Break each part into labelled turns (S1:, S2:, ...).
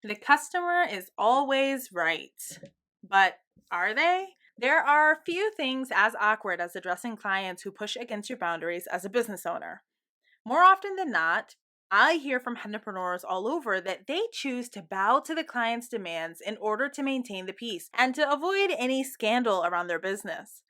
S1: The customer is always right. But are they? There are few things as awkward as addressing clients who push against your boundaries as a business owner. More often than not, I hear from Hennapreneurs all over that they choose to bow to the client's demands in order to maintain the peace and to avoid any scandal around their business.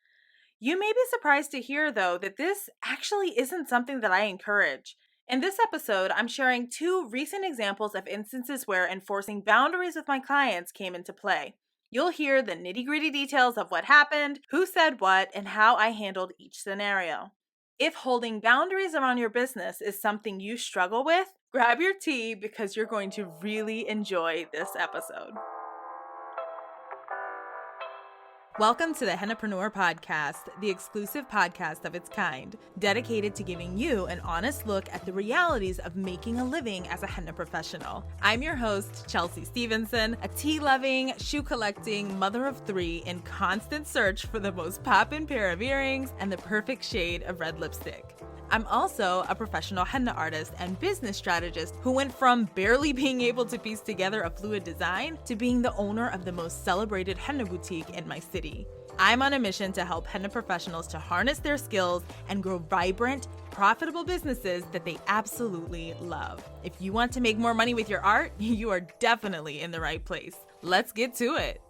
S1: You may be surprised to hear, though, that this actually isn't something that I encourage. In this episode, I'm sharing two recent examples of instances where enforcing boundaries with my clients came into play. You'll hear the nitty-gritty details of what happened, who said what, and how I handled each scenario. If holding boundaries around your business is something you struggle with, grab your tea because you're going to really enjoy this episode. Welcome to the Hennapreneur Podcast, the exclusive podcast of its kind, dedicated to giving you an honest look at the realities of making a living as a henna professional. I'm your host, Chelsea Stevenson, a tea-loving, shoe-collecting mother of three in constant search for the most poppin' pair of earrings and the perfect shade of red lipstick. I'm also a professional henna artist and business strategist who went from barely being able to piece together a fluid design to being the owner of the most celebrated henna boutique in my city. I'm on a mission to help henna professionals to harness their skills and grow vibrant, profitable businesses that they absolutely love. If you want to make more money with your art, you are definitely in the right place. Let's get to it.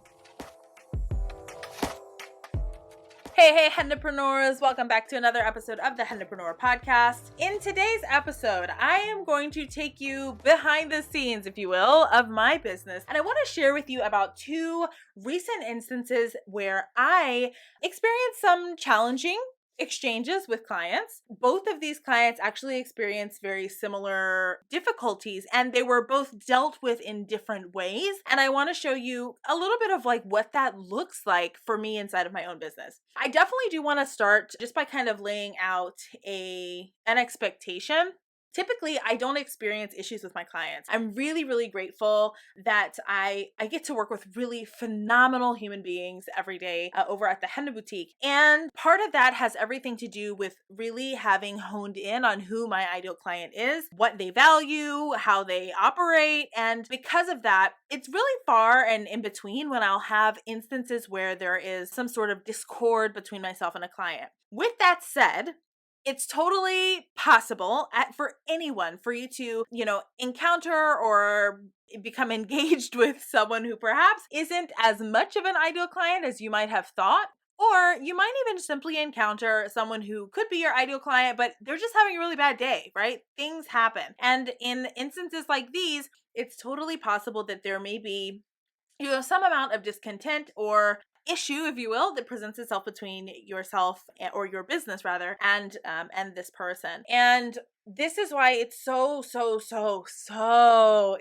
S1: Hey, Hennapreneurs! Welcome back to another episode of the Hennapreneur Podcast. In today's episode, I am going to take you behind the scenes, if you will, of my business. And I want to share with you about two recent instances where I experienced some challenging exchanges with clients. Both of these clients actually experienced very similar difficulties, and they were both dealt with in different ways. And I want to show you a little bit of what that looks like for me inside of my own business. I definitely do want to start just by kind of laying out an expectation. Typically, I don't experience issues with my clients. I'm really, really grateful that I get to work with really phenomenal human beings every day over at the Henna Boutique. And part of that has everything to do with really having honed in on who my ideal client is, what they value, how they operate. And because of that, it's really far and in between when I'll have instances where there is some sort of discord between myself and a client. With that said, it's totally possible for anyone for you to, encounter or become engaged with someone who perhaps isn't as much of an ideal client as you might have thought. Or you might even simply encounter someone who could be your ideal client, but they're just having a really bad day, right? Things happen. And in instances like these, it's totally possible that there may be some amount of discontent or issue, if you will, that presents itself between yourself or your business rather and this person. And this is why it's so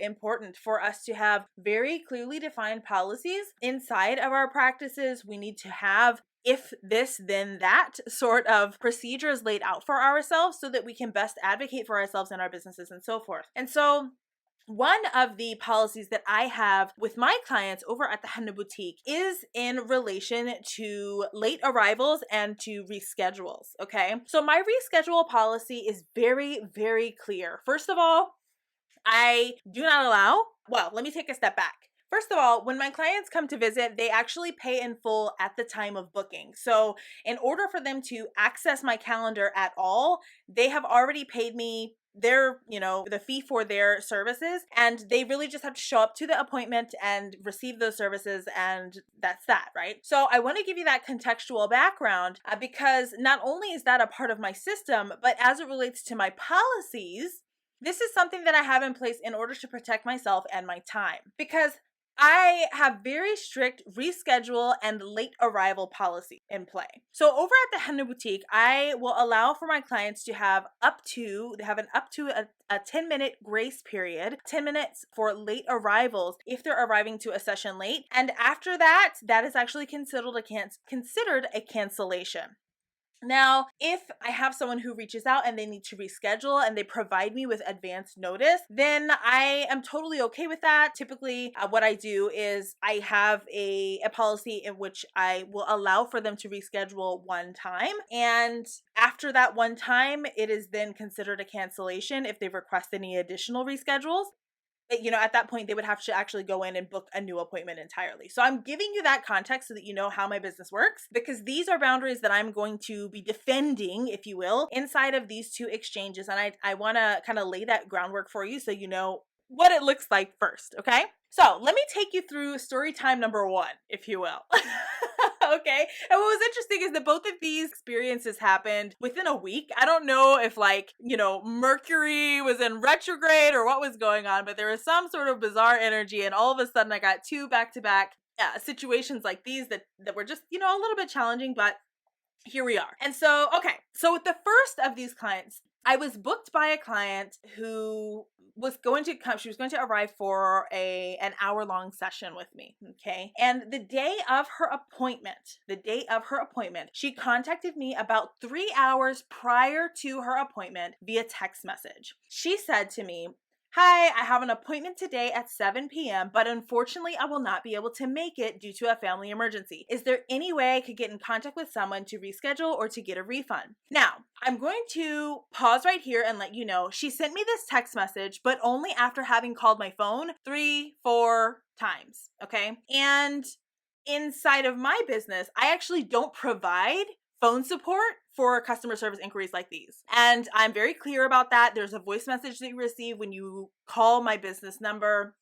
S1: important for us to have very clearly defined policies inside of our practices. We need to have if this, then that sort of procedures laid out for ourselves so that we can best advocate for ourselves and our businesses and so forth. And so one of the policies that I have with my clients over at the Henna Boutique is in relation to late arrivals and to reschedules, okay? So my reschedule policy is very, very clear. First of all, I do not allow, let me take a step back. First of all, when my clients come to visit, they actually pay in full at the time of booking. So in order for them to access my calendar at all, they have already paid me the fee for their services, and they really just have to show up to the appointment and receive those services, and that's that, right? So I want to give you that contextual background because not only is that a part of my system, but as it relates to my policies, this is something that I have in place in order to protect myself and my time, because I have very strict reschedule and late arrival policy in play. So over at the Henna Boutique, I will allow for my clients to have a 10-minute grace period, 10 minutes for late arrivals if they're arriving to a session late. And after that, that is actually considered a cancellation. Now, if I have someone who reaches out and they need to reschedule and they provide me with advance notice, then I am totally okay with that. Typically, what I do is I have a policy in which I will allow for them to reschedule one time. And after that one time, it is then considered a cancellation if they request any additional reschedules. at that point, they would have to actually go in and book a new appointment entirely. So I'm giving you that context so that you know how my business works, because these are boundaries that I'm going to be defending, if you will, inside of these two exchanges. And I want to kind of lay that groundwork for you so you know what it looks like first, okay? So let me take you through story time number 1, if you will. Okay. And what was interesting is that both of these experiences happened within a week. I don't know if Mercury was in retrograde or what was going on, but there was some sort of bizarre energy. And all of a sudden I got 2 back-to-back situations like these that were just, a little bit challenging, but here we are. And so, okay. So with the first of these clients, I was booked by a client who was going to come. She was going to arrive for an hour-long session with me. Okay. And the day of her appointment, she contacted me about 3 hours prior to her appointment via text message. She said to me, "Hi, I have an appointment today at 7 p.m., but unfortunately I will not be able to make it due to a family emergency. Is there any way I could get in contact with someone to reschedule or to get a refund?" Now, I'm going to pause right here and let you know she sent me this text message, but only after having called my phone 3-4 times, okay? And inside of my business, I actually don't provide phone support for customer service inquiries like these. And I'm very clear about that. There's a voice message that you receive when you call my business number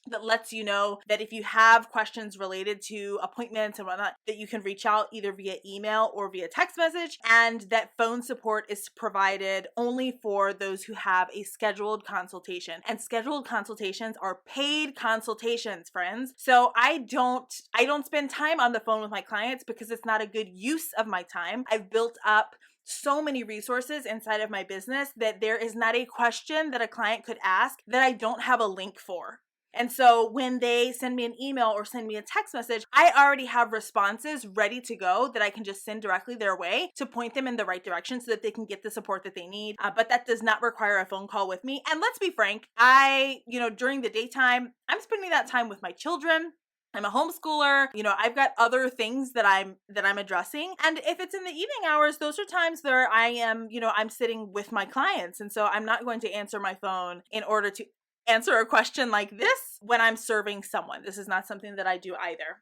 S1: that lets you know that if you have questions related to appointments and whatnot, that you can reach out either via email or via text message, and that phone support is provided only for those who have a scheduled consultation. And scheduled consultations are paid consultations, friends. So I don't spend time on the phone with my clients because it's not a good use of my time. I've built up so many resources inside of my business that there is not a question that a client could ask that I don't have a link for. And so when they send me an email or send me a text message, I already have responses ready to go that I can just send directly their way to point them in the right direction so that they can get the support that they need. But that does not require a phone call with me. And let's be frank, during the daytime, I'm spending that time with my children. I'm a homeschooler. I've got other things that I'm addressing. And if it's in the evening hours, those are times where I am, I'm sitting with my clients. And so I'm not going to answer my phone in order to answer a question like this when I'm serving someone. This is not something that I do either.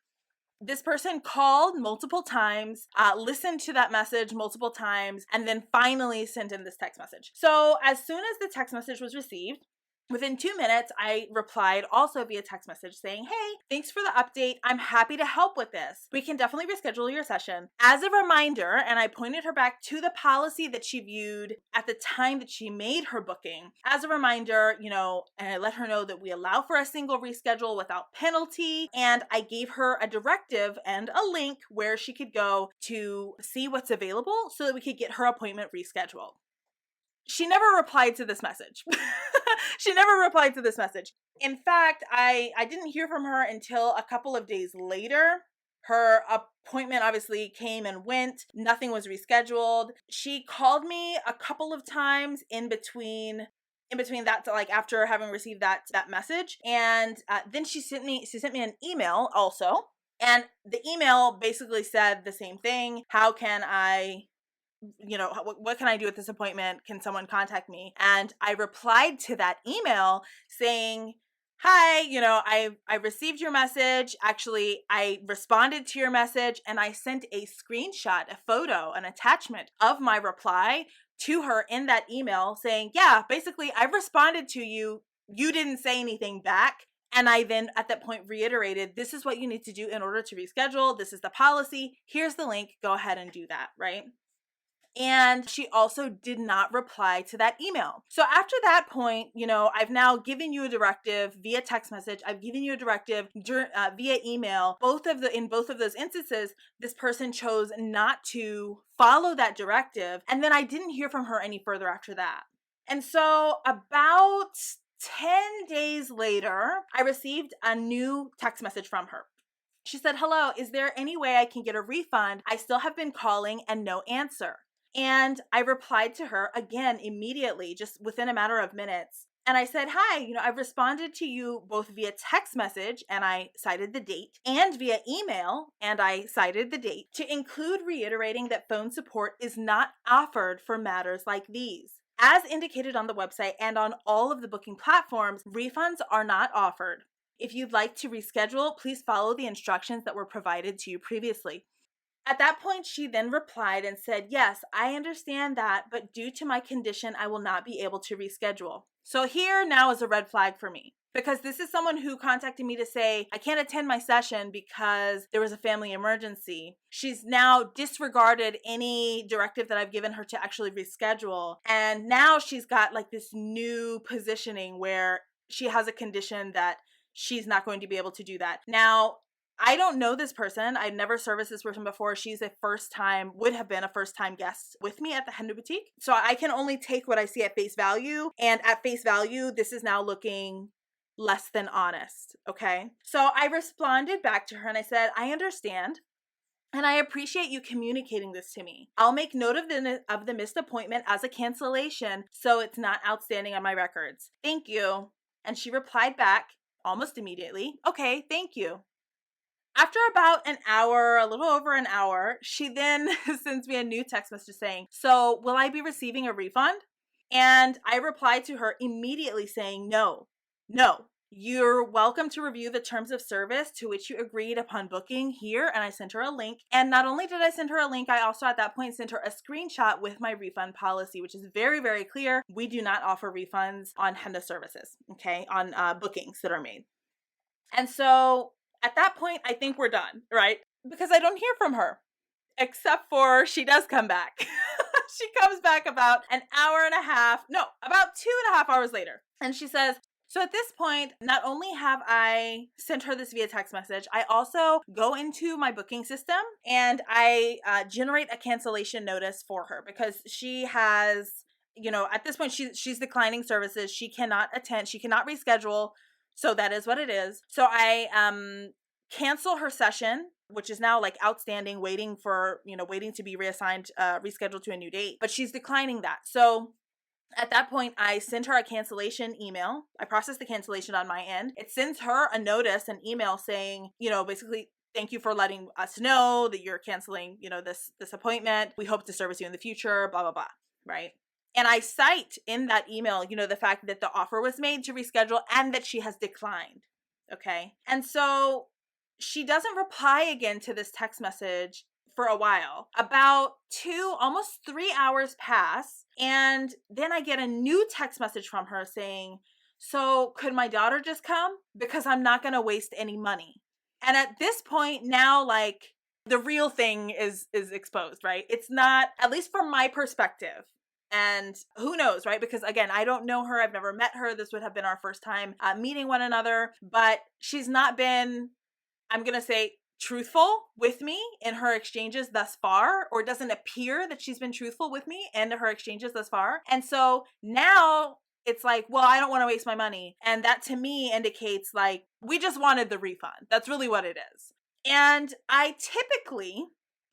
S1: This person called multiple times, listened to that message multiple times, and then finally sent in this text message. So as soon as the text message was received, within 2 minutes, I replied also via text message saying, "Hey, thanks for the update. I'm happy to help with this. We can definitely reschedule your session. As a reminder," and I pointed her back to the policy that she viewed at the time that she made her booking. "As a reminder, and I let her know that we allow for a single reschedule without penalty. And I gave her a directive and a link where she could go to see what's available so that we could get her appointment rescheduled." She never replied to this message. In fact, I didn't hear from her until a couple of days later. Her appointment obviously came and went. Nothing was rescheduled. She called me a couple of times in between that, after having received that message. And then she sent me an email also. And the email basically said the same thing. How can I what can I do with this appointment? Can someone contact me? And I replied to that email saying, "Hi, I received your message. Actually, I responded to your message and I sent a screenshot, a photo, an attachment of my reply to her in that email saying, yeah, basically I responded to you. You didn't say anything back." And I then at that point reiterated, "This is what you need to do in order to reschedule. This is the policy. Here's the link. Go ahead and do that," right? And she also did not reply to that email. So after that point, I've now given you a directive via text message. I've given you a directive via email. In both of those instances, this person chose not to follow that directive. And then I didn't hear from her any further after that. And so about 10 days later, I received a new text message from her. She said, "Hello, is there any way I can get a refund? I still have been calling and no answer." And I replied to her again immediately, just within a matter of minutes. And I said, "Hi, I've responded to you both via text message," and I cited the date, "and via email," and I cited the date, "to include reiterating that phone support is not offered for matters like these. As indicated on the website and on all of the booking platforms, refunds are not offered. If you'd like to reschedule, please follow the instructions that were provided to you previously. At that point, she then replied and said, yes, I understand that, but due to my condition, I will not be able to reschedule. So here now is a red flag for me, because this is someone who contacted me to say, I can't attend my session because there was a family emergency. She's now disregarded any directive that I've given her to actually reschedule. And now she's got like this new positioning where she has a condition that she's not going to be able to do that. Now, I don't know this person. I've never serviced this person before. She's would have been a first time guest with me at the Henna Boutique. So I can only take what I see at face value. And at face value, this is now looking less than honest. Okay. So I responded back to her and I said, I understand. And I appreciate you communicating this to me. I'll make note of the missed appointment as a cancellation so it's not outstanding on my records. Thank you. And she replied back almost immediately, okay, thank you. After about an hour, a little over an hour, she then sends me a new text message saying, so will I be receiving a refund? And I replied to her immediately saying, no. You're welcome to review the terms of service to which you agreed upon booking here. And I sent her a link. And not only did I send her a link, I also at that point sent her a screenshot with my refund policy, which is very, very clear. We do not offer refunds on henna services, okay, on bookings that are made. And so at that point, I think we're done, right? Because I don't hear from her, except for she does come back. She comes back about about 2.5 hours later. And she says, so at this point, not only have I sent her this via text message, I also go into my booking system and I generate a cancellation notice for her because she has, at this point, she's declining services. She cannot attend. She cannot reschedule. So that is what it is. So I cancel her session, which is now like outstanding, waiting to be reassigned, rescheduled to a new date. But she's declining that. So at that point, I send her a cancellation email. I process the cancellation on my end. It sends her a notice, an email saying, basically, thank you for letting us know that you're canceling, this appointment. We hope to service you in the future, blah, blah, blah, right? And I cite in that email, the fact that the offer was made to reschedule and that she has declined. Okay. And so she doesn't reply again to this text message for a while. About 2, almost 3 hours pass. And then I get a new text message from her saying, so could my daughter just come? Because I'm not going to waste any money. And at this point now, like the real thing is exposed, right? It's not, at least from my perspective. And who knows, right? Because again, I don't know her. I've never met her. This would have been our first time meeting one another. But she's not been, I'm going to say, truthful with me in her exchanges thus far, or it doesn't appear that she's been truthful with me in her exchanges thus far. And so now it's like, well, I don't want to waste my money. And that to me indicates like, we just wanted the refund. That's really what it is. And I typically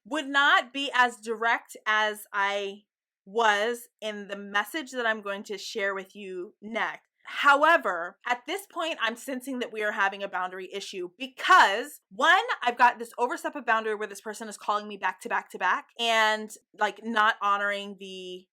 S1: would not be as direct as I was in the message that I'm going to share with you next. However, at this point, I'm sensing that we are having a boundary issue because one, I've got this overstep of boundary where this person is calling me back to back to back and like not honoring the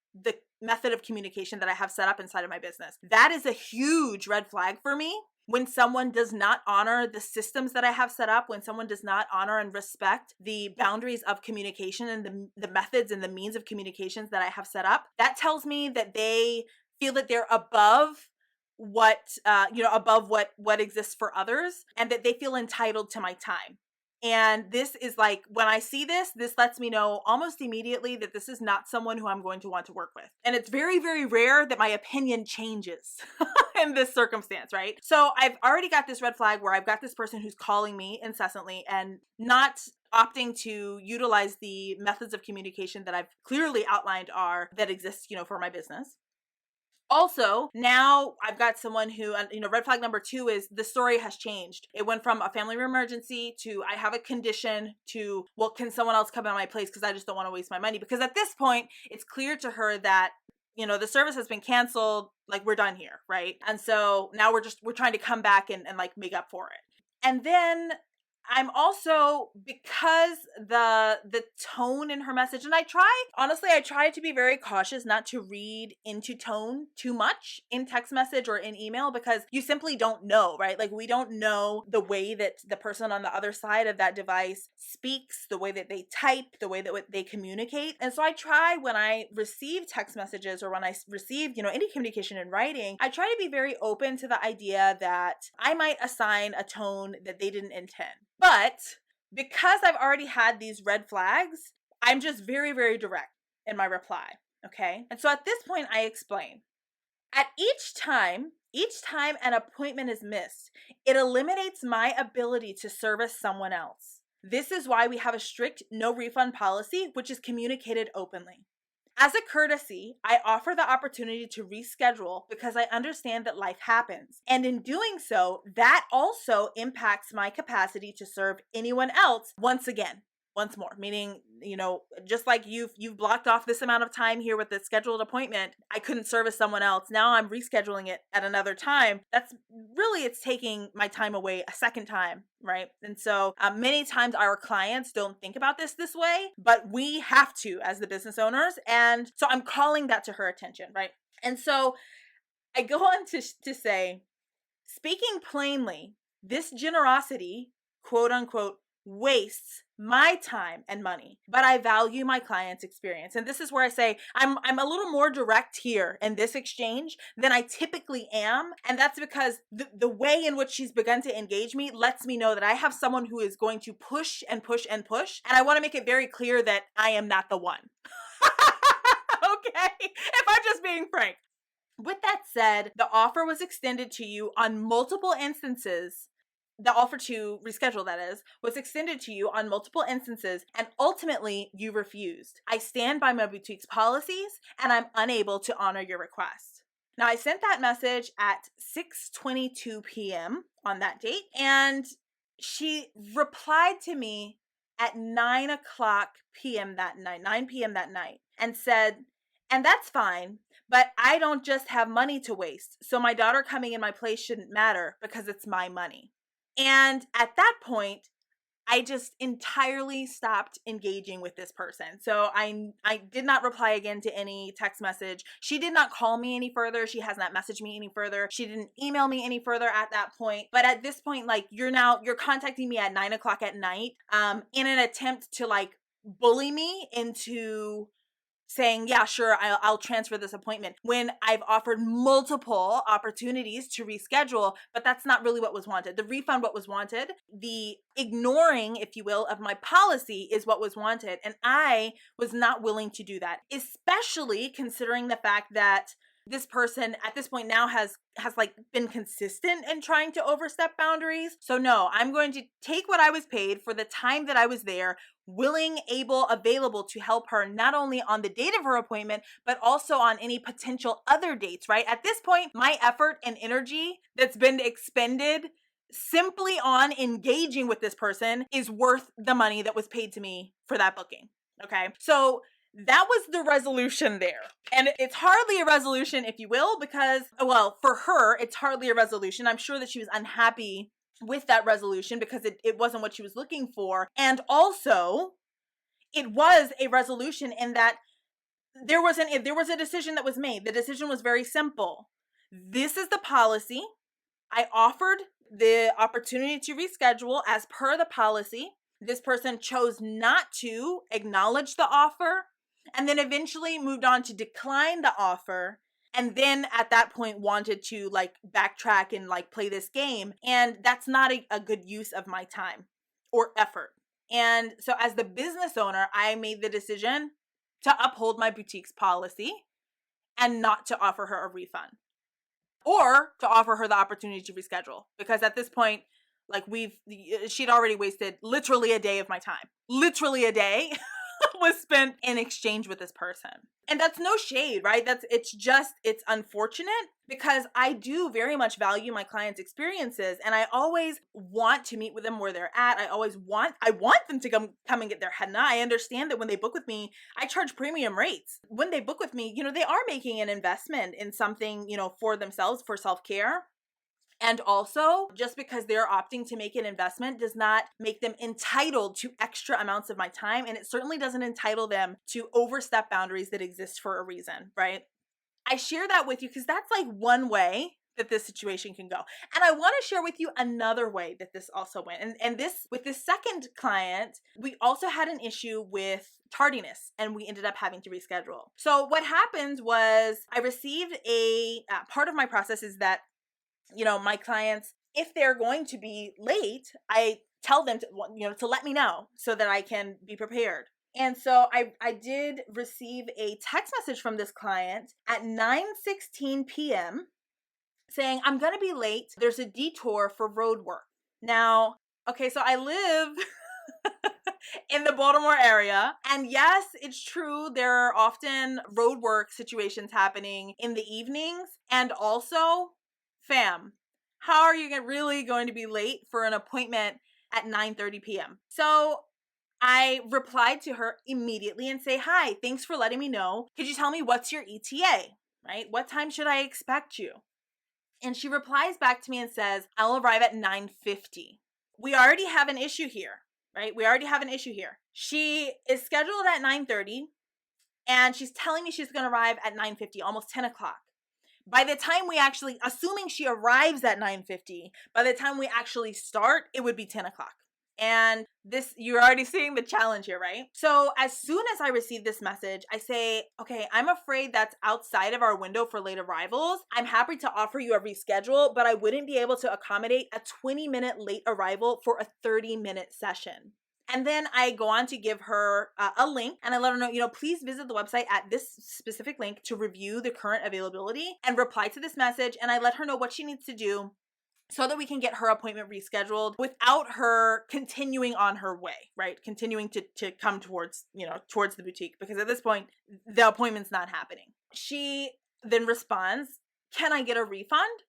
S1: method of communication that I have set up inside of my business. That is a huge red flag for me. When someone does not honor the systems that I have set up, when someone does not honor and respect the boundaries of communication and the methods and the means of communications that I have set up, that tells me that they feel that they're above what exists for others and that they feel entitled to my time. And this is like, when I see this lets me know almost immediately that this is not someone who I'm going to want to work with. And it's very, very rare that my opinion changes in this circumstance, right? So I've already got this red flag where I've got this person who's calling me incessantly and not opting to utilize the methods of communication that I've clearly outlined that exist, for my business. Also, now I've got someone who, red flag number 2 is the story has changed. It went from a family emergency to I have a condition to, well, can someone else come in my place because I just don't want to waste my money? Because at this point, it's clear to her that, the service has been canceled, like we're done here, right? And so now we're trying to come back and like make up for it. And then I'm also, because the tone in her message, and I try to be very cautious not to read into tone too much in text message or in email, because you simply don't know, right? Like, we don't know the way that the person on the other side of that device speaks, the way that they type, the way that they communicate. And so I try, when I receive text messages or when I receive, any communication in writing, I try to be very open to the idea that I might assign a tone that they didn't intend. But because I've already had these red flags, I'm just very, very direct in my reply. Okay. And so at this point, I explain. At each time an appointment is missed, it eliminates my ability to service someone else. This is why we have a strict no refund policy, which is communicated openly. As a courtesy, I offer the opportunity to reschedule because I understand that life happens. And in doing so, that also impacts my capacity to serve anyone else once more. Meaning, just like you've blocked off this amount of time here with the scheduled appointment, I couldn't service someone else. Now I'm rescheduling it at another time. It's taking my time away a second time, right? And so many times our clients don't think about this way, but we have to as the business owners. And so I'm calling that to her attention, right? And so I go on to say, speaking plainly, this generosity, quote unquote, wastes my time and money, but I value my client's experience. And this is where I say I'm a little more direct here in this exchange than I typically am. And that's because the way in which she's begun to engage me lets me know that I have someone who is going to push and push and push. And I want to make it very clear that I am not the one. Okay? If I'm just being frank. With that said, the offer was extended to you on multiple instances. The offer to reschedule, that is, was extended to you on multiple instances, and ultimately you refused. I stand by my boutique's policies, and I'm unable to honor your request. Now, I sent that message at 6:22 p.m. on that date, and she replied to me at 9 p.m. that night, and said, and that's fine, but I don't just have money to waste, so my daughter coming in my place shouldn't matter because it's my money. And at that point, I just entirely stopped engaging with this person. So I did not reply again to any text message. She did not call me any further. She has not messaged me any further. She didn't email me any further at that point. But at this point, like, you're contacting me at 9 at night, in an attempt to bully me into saying, yeah, sure, I'll transfer this appointment, when I've offered multiple opportunities to reschedule, but that's not really what was wanted. The refund, what was wanted, the ignoring, if you will, of my policy is what was wanted. And I was not willing to do that, especially considering the fact that this person at this point now has been consistent in trying to overstep boundaries. So no, I'm going to take what I was paid for the time that I was there, willing, able, available to help her not only on the date of her appointment, but also on any potential other dates, right? At this point, my effort and energy that's been expended simply on engaging with this person is worth the money that was paid to me for that booking. Okay. So that was the resolution there. And it's hardly a resolution, if you will, because, well, for her, it's hardly a resolution. I'm sure that she was unhappy with that resolution because it wasn't what she was looking for. And also, it was a resolution in that there was a decision that was made. The decision was very simple. This is the policy. I offered the opportunity to reschedule as per the policy. This person chose not to acknowledge the offer, and then eventually moved on to decline the offer. And then at that point wanted to backtrack and play this game. And that's not a good use of my time or effort. And so as the business owner, I made the decision to uphold my boutique's policy and not to offer her a refund or to offer her the opportunity to reschedule. Because at this point, she'd already wasted literally a day of my time. Literally a day was spent in exchange with this person. And that's no shade, right? It's unfortunate because I do very much value my clients' experiences, and I always want to meet with them where they're at. I want them to come and get their henna. I understand that when they book with me, I charge premium rates. When they book with me, they are making an investment in something, for themselves, for self-care. And also, just because they're opting to make an investment does not make them entitled to extra amounts of my time. And it certainly doesn't entitle them to overstep boundaries that exist for a reason, right? I share that with you because that's like one way that this situation can go. And I want to share with you another way that this also went. And this, with this second client, we also had an issue with tardiness and we ended up having to reschedule. So what happened was I received a part of my process is that, my clients, if they're going to be late, I tell them to let me know so that I can be prepared. And so I did receive a text message from this client at 9:16 p.m. saying, I'm going to be late. There's a detour for road work. Now, okay, so I live in the Baltimore area. And yes, it's true. There are often road work situations happening in the evenings. And also, fam, how are you really going to be late for an appointment at 9:30 p.m.? So I replied to her immediately and say, hi, thanks for letting me know. Could you tell me what's your ETA, right? What time should I expect you? And she replies back to me and says, I'll arrive at 9:50. We already have an issue here, right? We already have an issue here. She is scheduled at 9:30 and she's telling me she's going to arrive at 9:50, almost 10 o'clock. By the time we actually, assuming she arrives at 9:50, by the time we actually start, it would be 10 o'clock. And this, you're already seeing the challenge here, right? So as soon as I receive this message, I say, okay, I'm afraid that's outside of our window for late arrivals. I'm happy to offer you a reschedule, but I wouldn't be able to accommodate a 20-minute late arrival for a 30-minute session. And then I go on to give her a link and I let her know, please visit the website at this specific link to review the current availability and reply to this message. And I let her know what she needs to do so that we can get her appointment rescheduled without her continuing on her way, right? Continuing to come towards the boutique, because at this point, the appointment's not happening. She then responds, can I get a refund?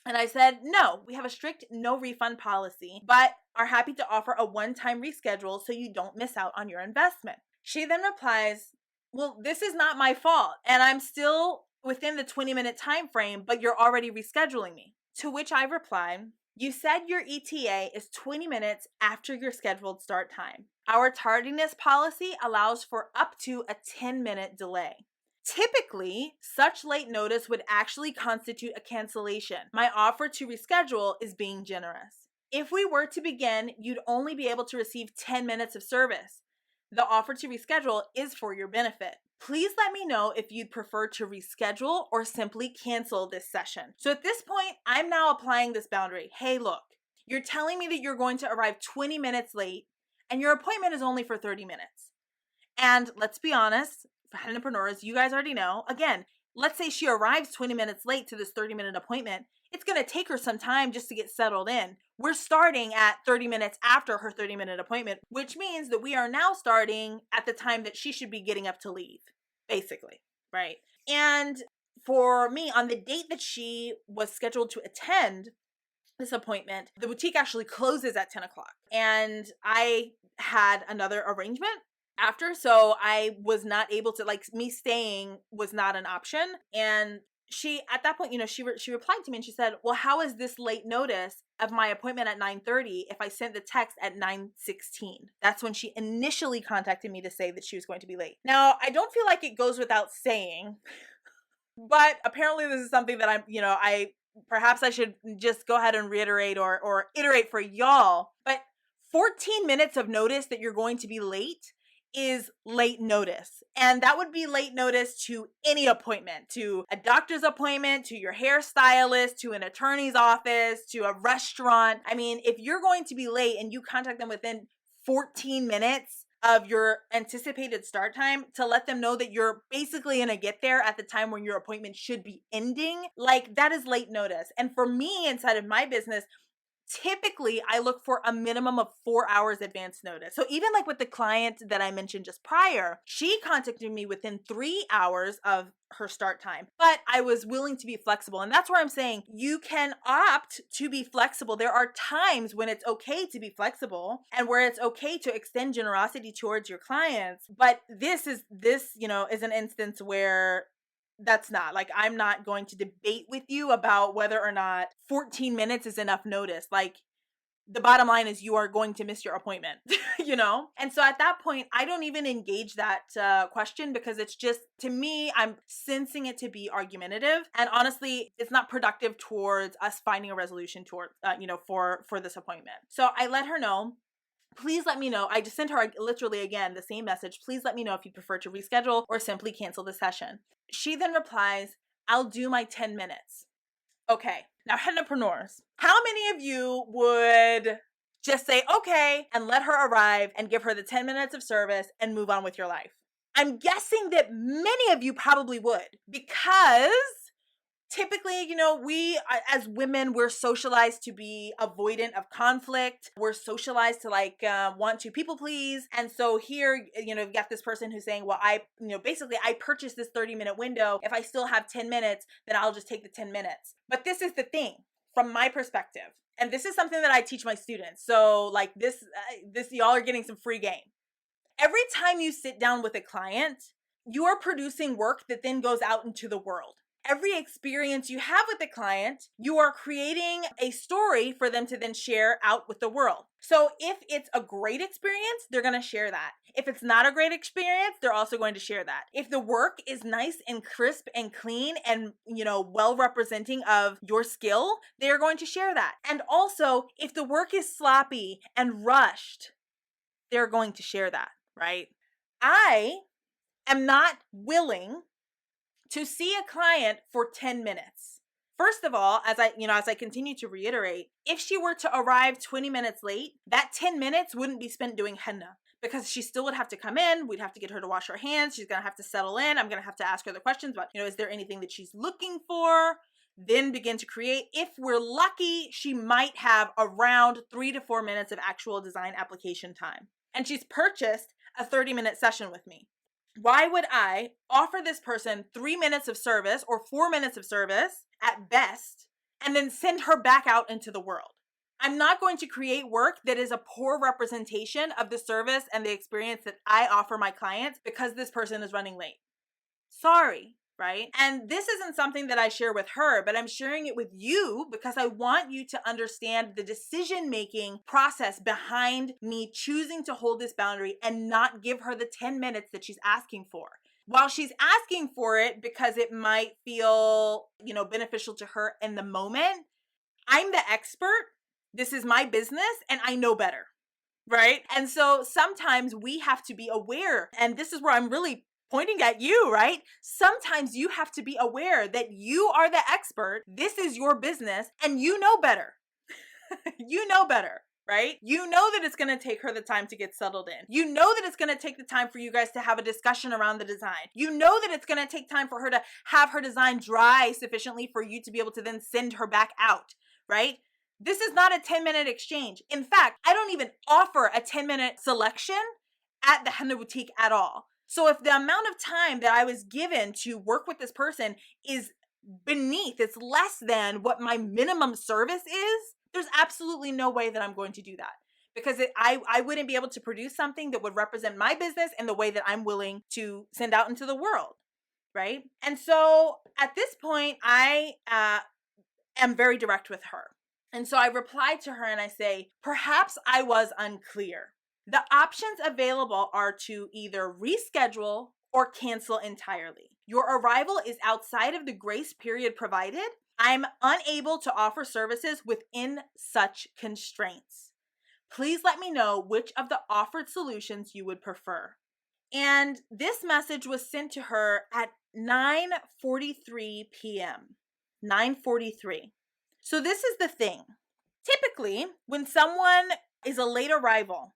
S1: And I said, no, we have a strict no refund policy, but are happy to offer a one-time reschedule so you don't miss out on your investment. She then replies, well, this is not my fault, and I'm still within the 20-minute time frame, but you're already rescheduling me. To which I replied, you said your ETA is 20 minutes after your scheduled start time. Our tardiness policy allows for up to a 10-minute delay. Typically, such late notice would actually constitute a cancellation. My offer to reschedule is being generous. If we were to begin, you'd only be able to receive 10 minutes of service. The offer to reschedule is for your benefit. Please let me know if you'd prefer to reschedule or simply cancel this session. So at this point, I'm now applying this boundary. Hey, look, you're telling me that you're going to arrive 20 minutes late and your appointment is only for 30 minutes. And let's be honest, for Hennapreneurs, you guys already know, again, let's say she arrives 20 minutes late to this 30-minute appointment. It's going to take her some time just to get settled in. We're starting at 30 minutes after her 30-minute appointment, which means that we are now starting at the time that she should be getting up to leave, basically, right? And for me, on the date that she was scheduled to attend this appointment, the boutique actually closes at 10 o'clock. And I had another arrangement after, so I was not able to, me staying was not an option. And she, at that point, she replied to me and she said, well, how is this late notice of my appointment at 9:30 if I sent the text at 9:16? That's when she initially contacted me to say that she was going to be late. Now, I don't feel like it goes without saying, but apparently this is something that perhaps I should just go ahead and reiterate or iterate for y'all. But 14 minutes of notice that you're going to be late is late notice. And that would be late notice to any appointment, to a doctor's appointment, to your hairstylist, to an attorney's office, to a restaurant. I mean, if you're going to be late and you contact them within 14 minutes of your anticipated start time to let them know that you're basically going to get there at the time when your appointment should be ending, that is late notice. And for me, inside of my business, typically I look for a minimum of 4 hours advance notice. So even with the client that I mentioned just prior, she contacted me within 3 hours of her start time, but I was willing to be flexible. And that's where I'm saying you can opt to be flexible. There are times when it's okay to be flexible and where it's okay to extend generosity towards your clients. But this is an instance where that's not like, I'm not going to debate with you about whether or not 14 minutes is enough notice. Like, the bottom line is you are going to miss your appointment, you know? And so at that point, I don't even engage that question, because it's just, to me, I'm sensing it to be argumentative. And honestly, it's not productive towards us finding a resolution toward, for this appointment. So I let her know. Please let me know. I just sent her literally again the same message. Please let me know if you prefer to reschedule or simply cancel the session. She then replies, I'll do my 10 minutes. Okay, now Hennapreneurs, how many of you would just say, okay, and let her arrive and give her the 10 minutes of service and move on with your life? I'm guessing that many of you probably would, because typically, we as women, we're socialized to be avoidant of conflict. We're socialized to want to people please. And so here, you've got this person who's saying, well, basically I purchased this 30-minute window. If I still have 10 minutes, then I'll just take the 10 minutes. But this is the thing from my perspective. And this is something that I teach my students. So like this y'all are getting some free game. Every time you sit down with a client, you are producing work that then goes out into the world. Every experience you have with the client, you are creating a story for them to then share out with the world. So if it's a great experience, they're going to share that. If it's not a great experience, they're also going to share that. If the work is nice and crisp and clean and, well representing of your skill, they're going to share that. And also, if the work is sloppy and rushed, they're going to share that, right? I am not willing to see a client for 10 minutes. First of all, as I continue to reiterate, if she were to arrive 20 minutes late, that 10 minutes wouldn't be spent doing henna, because she still would have to come in. We'd have to get her to wash her hands. She's going to have to settle in. I'm going to have to ask her the questions about, is there anything that she's looking for? Then begin to create. If we're lucky, she might have around 3 to 4 minutes of actual design application time. And she's purchased a 30-minute session with me. Why would I offer this person 3 minutes of service or 4 minutes of service at best, and then send her back out into the world? I'm not going to create work that is a poor representation of the service and the experience that I offer my clients because this person is running late. Sorry, right? And this isn't something that I share with her, but I'm sharing it with you because I want you to understand the decision-making process behind me choosing to hold this boundary and not give her the 10 minutes that she's asking for. While she's asking for it because it might feel, beneficial to her in the moment, I'm the expert. This is my business and I know better, right? And so sometimes we have to be aware, and this is where I'm really pointing at you, right? Sometimes you have to be aware that you are the expert. This is your business and you know better. You know better, right? You know that it's going to take her the time to get settled in. You know that it's going to take the time for you guys to have a discussion around the design. You know that it's going to take time for her to have her design dry sufficiently for you to be able to then send her back out, right? This is not a 10-minute exchange. In fact, I don't even offer a 10-minute selection at the Henna Boutique at all. So if the amount of time that I was given to work with this person is beneath, it's less than what my minimum service is, there's absolutely no way that I'm going to do that, because I wouldn't be able to produce something that would represent my business in the way that I'm willing to send out into the world, right? And so at this point, I am very direct with her. And so I reply to her and I say, perhaps I was unclear. The options available are to either reschedule or cancel entirely. Your arrival is outside of the grace period provided. I'm unable to offer services within such constraints. Please let me know which of the offered solutions you would prefer. And this message was sent to her at 9:43 p.m. 9:43. So this is the thing. Typically, when someone is a late arrival,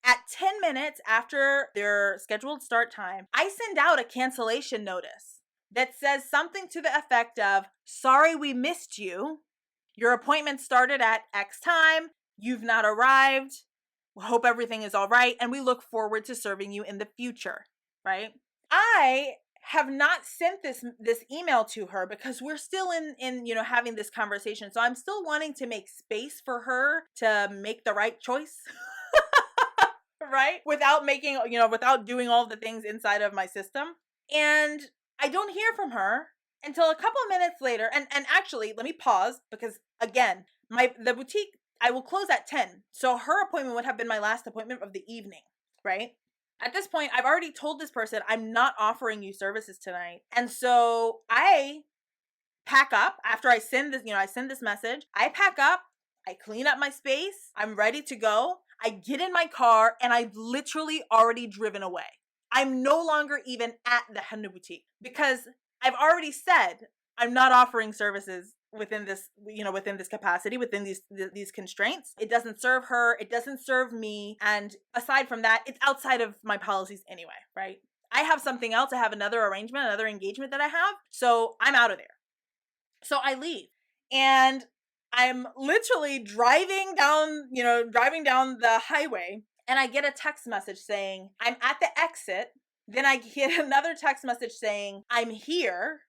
S1: at 10 minutes after their scheduled start time, I send out a cancellation notice that says something to the effect of, sorry we missed you. Your appointment started at X time. You've not arrived. We hope everything is all right, and we look forward to serving you in the future, right? I have not sent this email to her because we're still in having this conversation. So I'm still wanting to make space for her to make the right choice. Right? Without without doing all the things inside of my system. And I don't hear from her until a couple of minutes later. And actually, let me pause because again, the boutique, I will close at 10. So her appointment would have been my last appointment of the evening, right? At this point, I've already told this person I'm not offering you services tonight. And so I pack up after I send this, I send this message. I pack up, I clean up my space, I'm ready to go. I get in my car and I've literally already driven away. I'm no longer even at the Henna boutique because I've already said I'm not offering services within this, within this capacity, within these constraints. It doesn't serve her, it doesn't serve me, and aside from that, it's outside of my policies anyway, right? I have something else, I have another arrangement, another engagement that I have, so I'm out of there. So I leave, and I'm literally driving down the highway, and I get a text message saying I'm at the exit. Then I get another text message saying I'm here.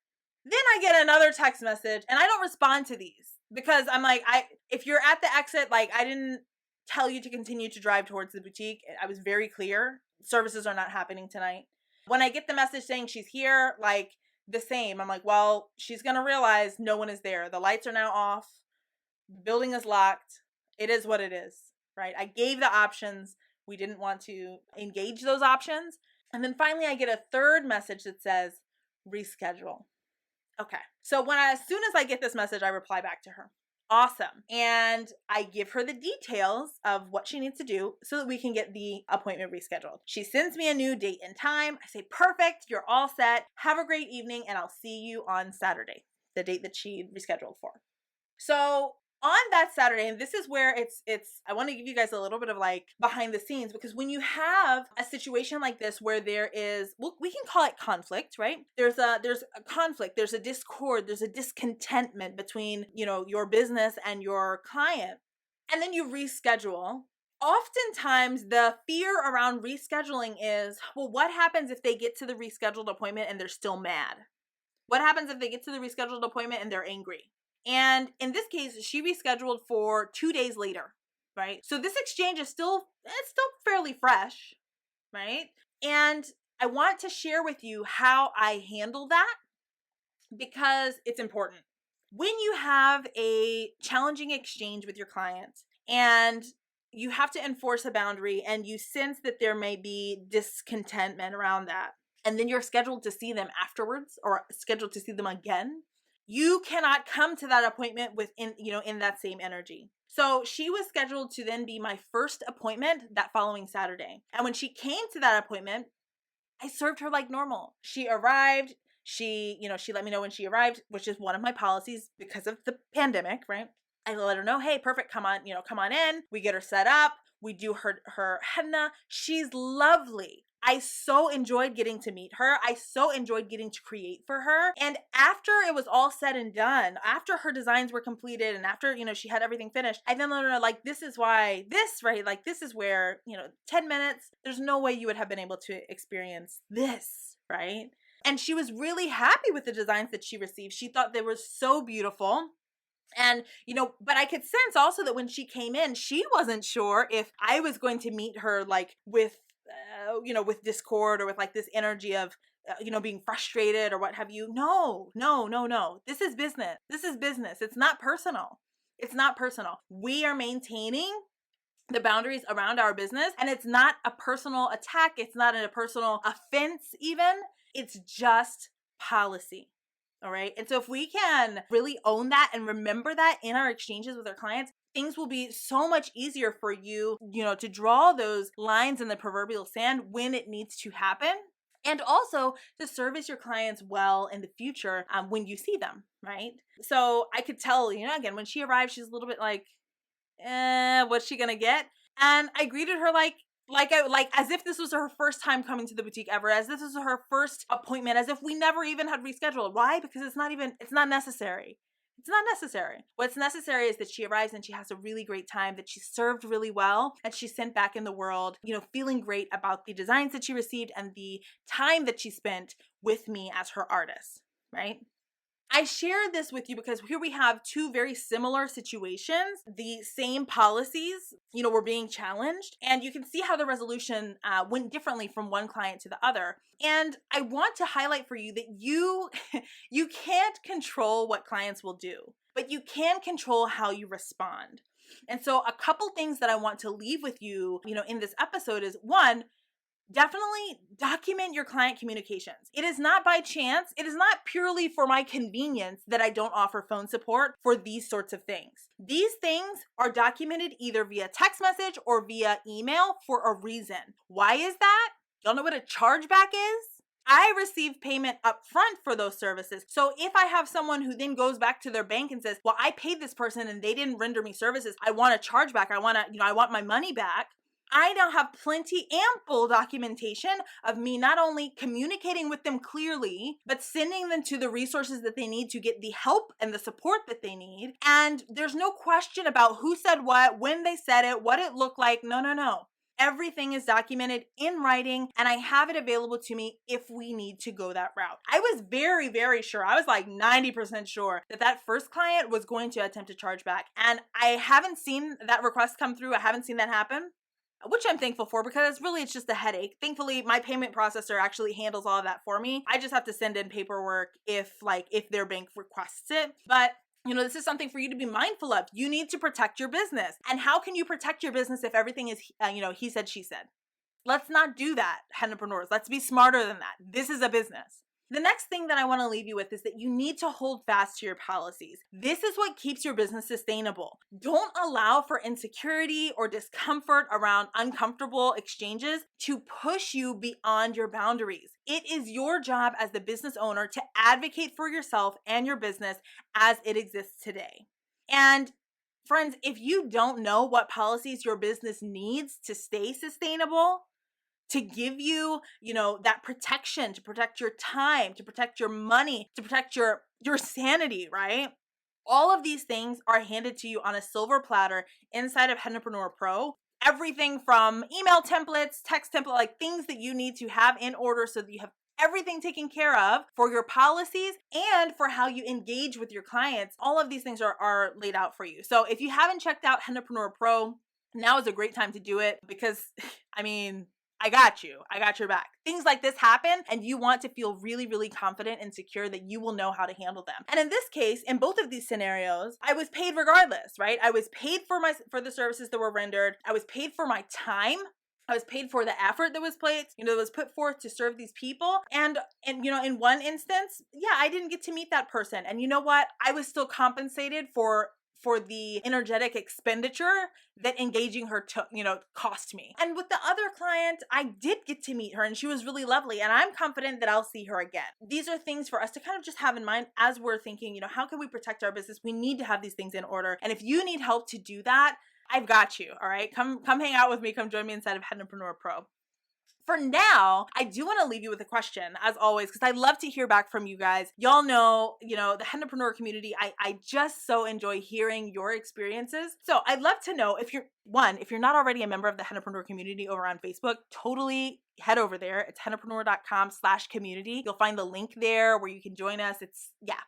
S1: Then I get another text message, and I don't respond to these because I'm like, if you're at the exit, like, I didn't tell you to continue to drive towards the boutique. I was very clear. Services are not happening tonight. When I get the message saying she's here, like, the same. I'm like, well, she's going to realize no one is there. The lights are now off. The building is locked. It is what it is, right? I gave the options. We didn't want to engage those options. And then finally I get a third message that says reschedule. Okay. So as soon as I get this message, I reply back to her. Awesome. And I give her the details of what she needs to do so that we can get the appointment rescheduled. She sends me a new date and time. I say, perfect, you're all set. Have a great evening, and I'll see you on Saturday, the date that she rescheduled for. So on that Saturday, and this is where it's I want to give you guys a little bit of like behind the scenes, because when you have a situation like this where there is, well, we can call it conflict, right? There's a conflict, there's a discord, there's a discontentment between, your business and your client, and then you reschedule. Oftentimes the fear around rescheduling is, well, what happens if they get to the rescheduled appointment and they're still mad? What happens if they get to the rescheduled appointment and they're angry? And in this case, she rescheduled for 2 days later, right? So this exchange is still fairly fresh, right? And I want to share with you how I handle that because it's important. When you have a challenging exchange with your client and you have to enforce a boundary and you sense that there may be discontentment around that, and then you're scheduled to see them afterwards or scheduled to see them again, you cannot come to that appointment in that same energy. So she was scheduled to then be my first appointment that following Saturday. And when she came to that appointment, I served her like normal. She arrived, she let me know when she arrived, which is one of my policies because of the pandemic, right? I let her know, hey, perfect, come on in. We get her set up. We do her henna. She's lovely. I so enjoyed getting to meet her. I so enjoyed getting to create for her. And after it was all said and done, after her designs were completed and after, she had everything finished, I then let her know, like, this is where, 10 minutes, there's no way you would have been able to experience this, right? And she was really happy with the designs that she received. She thought they were so beautiful. And, but I could sense also that when she came in, she wasn't sure if I was going to meet her like with discord or with like this energy of, being frustrated or what have you. No. This is business. It's not personal. We are maintaining the boundaries around our business, and it's not a personal attack. It's not a personal offense even. It's just policy. All right. And so if we can really own that and remember that in our exchanges with our clients, things will be so much easier for you, to draw those lines in the proverbial sand when it needs to happen. And also to service your clients well in the future when you see them, right? So I could tell, again, when she arrived, she's a little bit like, what's she going to get? And I greeted her like as if this was her first time coming to the boutique ever, as this was her first appointment, as if we never even had rescheduled. Why? Because it's not necessary. It's not necessary. What's necessary is that she arrives and she has a really great time, that she served really well, and she's sent back in the world, feeling great about the designs that she received and the time that she spent with me as her artist, right? I share this with you because here we have two very similar situations, the same policies, were being challenged, and you can see how the resolution went differently from one client to the other. And I want to highlight for you that you can't control what clients will do, but you can control how you respond. And so a couple things that I want to leave with you, in this episode is one, definitely document your client communications. It is not by chance. It is not purely for my convenience that I don't offer phone support for these sorts of things. These things are documented either via text message or via email for a reason. Why is that? Y'all know what a chargeback is? I receive payment up front for those services. So if I have someone who then goes back to their bank and says, well, I paid this person and they didn't render me services, I want a chargeback, I want my money back, I now have ample documentation of me not only communicating with them clearly, but sending them to the resources that they need to get the help and the support that they need. And there's no question about who said what, when they said it, what it looked like. No. Everything is documented in writing, and I have it available to me if we need to go that route. I was very, very sure. I was like 90% sure that first client was going to attempt a chargeback. And I haven't seen that request come through. I haven't seen that happen, which I'm thankful for because it's just a headache. Thankfully, my payment processor actually handles all of that for me. I just have to send in paperwork if their bank requests it. But this is something for you to be mindful of. You need to protect your business. And how can you protect your business if everything is, he said, she said? Let's not do that, Hennapreneurs. Let's be smarter than that. This is a business. The next thing that I want to leave you with is that you need to hold fast to your policies. This is what keeps your business sustainable. Don't allow for insecurity or discomfort around uncomfortable exchanges to push you beyond your boundaries. It is your job as the business owner to advocate for yourself and your business as it exists today. And friends, if you don't know what policies your business needs to stay sustainable, to give you, that protection, to protect your time, to protect your money, to protect your sanity, right? All of these things are handed to you on a silver platter inside of Hennapreneur Pro. Everything from email templates, text template, like things that you need to have in order so that you have everything taken care of for your policies and for how you engage with your clients. All of these things are laid out for you. So if you haven't checked out Hennapreneur Pro, now is a great time to do it because, I got you. I got your back. Things like this happen and you want to feel really, really confident and secure that you will know how to handle them. And in this case, in both of these scenarios, I was paid regardless, right? I was paid for the services that were rendered. I was paid for my time. I was paid for the effort that was put forth to serve these people. And in one instance, I didn't get to meet that person. And you know what? I was still compensated for the energetic expenditure that engaging her cost me. And with the other client, I did get to meet her and she was really lovely and I'm confident that I'll see her again. These are things for us to kind of just have in mind as we're thinking, how can we protect our business? We need to have these things in order. And if you need help to do that, I've got you, all right? Come hang out with me. Come join me inside of Hennapreneur Pro. For now, I do want to leave you with a question, as always, because I love to hear back from you guys. Y'all know, the Hennapreneur community, I just so enjoy hearing your experiences. So I'd love to know if you're not already a member of the Hennapreneur community over on Facebook, totally head over there. It's hennapreneur.com/community. You'll find the link there where you can join us.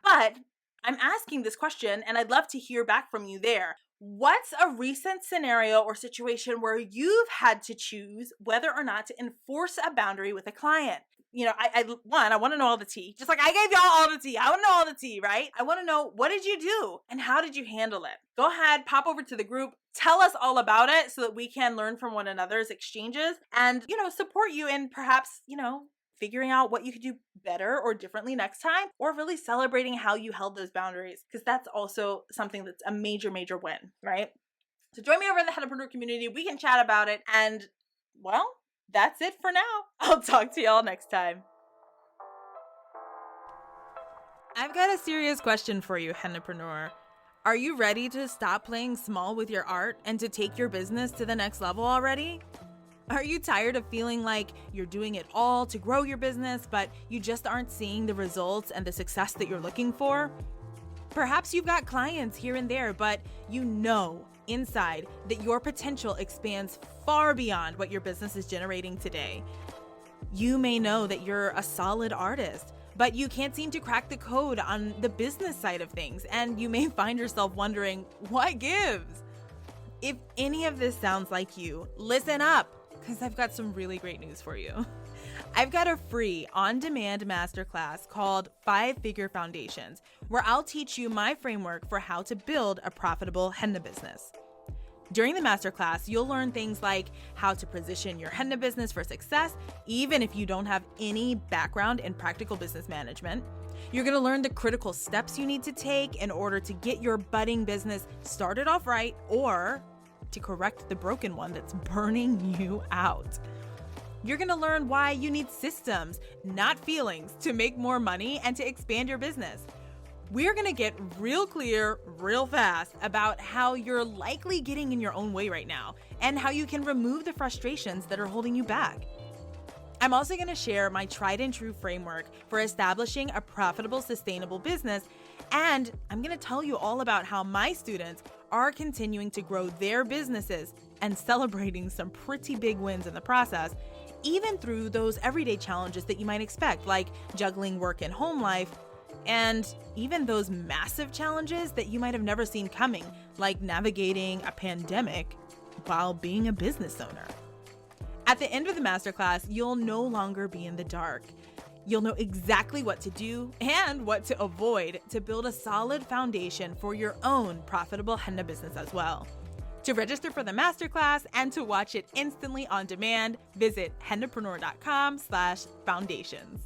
S1: But I'm asking this question and I'd love to hear back from you there. What's a recent scenario or situation where you've had to choose whether or not to enforce a boundary with a client? I want to know all the tea. Just like I gave y'all all the tea. I want to know all the tea, right? I want to know, what did you do and how did you handle it? Go ahead, pop over to the group. Tell us all about it so that we can learn from one another's exchanges and, support you in perhaps, figuring out what you could do better or differently next time, or really celebrating how you held those boundaries, because that's also something that's a major, major win, right? So join me over in the Hennapreneur community. We can chat about it. And well, that's it for now. I'll talk to y'all next time. I've got a serious question for you, Hennapreneur. Are you ready to stop playing small with your art and to take your business to the next level already? Are you tired of feeling like you're doing it all to grow your business, but you just aren't seeing the results and the success that you're looking for? Perhaps you've got clients here and there, but you know inside that your potential expands far beyond what your business is generating today. You may know that you're a solid artist, but you can't seem to crack the code on the business side of things, and you may find yourself wondering, what gives? If any of this sounds like you, listen up, because I've got some really great news for you. I've got a free on-demand masterclass called 5-Figure Foundations, where I'll teach you my framework for how to build a profitable henna business. During the masterclass, you'll learn things like how to position your henna business for success, even if you don't have any background in practical business management. You're going to learn the critical steps you need to take in order to get your budding business started off right, or to correct the broken one that's burning you out. You're going to learn why you need systems, not feelings, to make more money and to expand your business. We're going to get real clear, real fast about how you're likely getting in your own way right now and how you can remove the frustrations that are holding you back. I'm also going to share my tried and true framework for establishing a profitable, sustainable business. And I'm going to tell you all about how my students are continuing to grow their businesses and celebrating some pretty big wins in the process, even through those everyday challenges that you might expect, like juggling work and home life, and even those massive challenges that you might have never seen coming, like navigating a pandemic while being a business owner. At the end of the masterclass, you'll no longer be in the dark. You'll know exactly what to do and what to avoid to build a solid foundation for your own profitable henna business as well. To register for the masterclass and to watch it instantly on demand, visit hennapreneur.com/foundations.